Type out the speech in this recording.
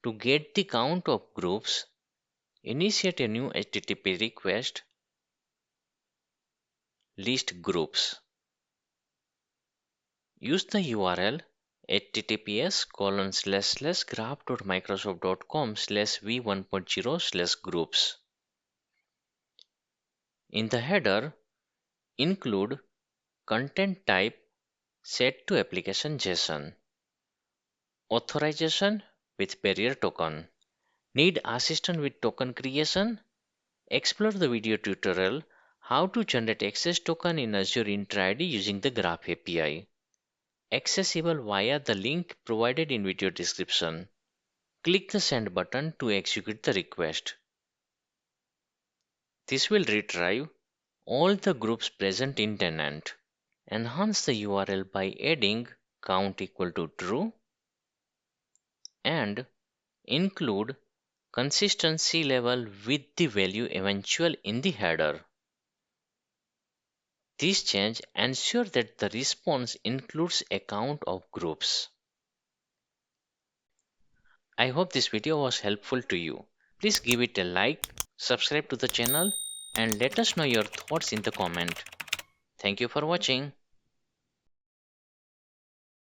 To get the count of groups, initiate a new HTTP request, list groups. Use the URL https://graph.microsoft.com/v1.0/groups. In the header, include content type set to application JSON. Authorization with barrier token. Need assistance with token creation? Explore the video tutorial how to generate access token in Azure Entra ID using the Graph API. Accessible via the link provided in video description. Click the send button to execute the request. This will retrieve all the groups present in tenant. Enhance the URL by adding count equal to true and include consistency level with the value eventual in the header. This change ensures that the response includes a count of groups. I hope this video was helpful to you. Please give it a like, subscribe to the channel, and let us know your thoughts in the comment. Thank you for watching.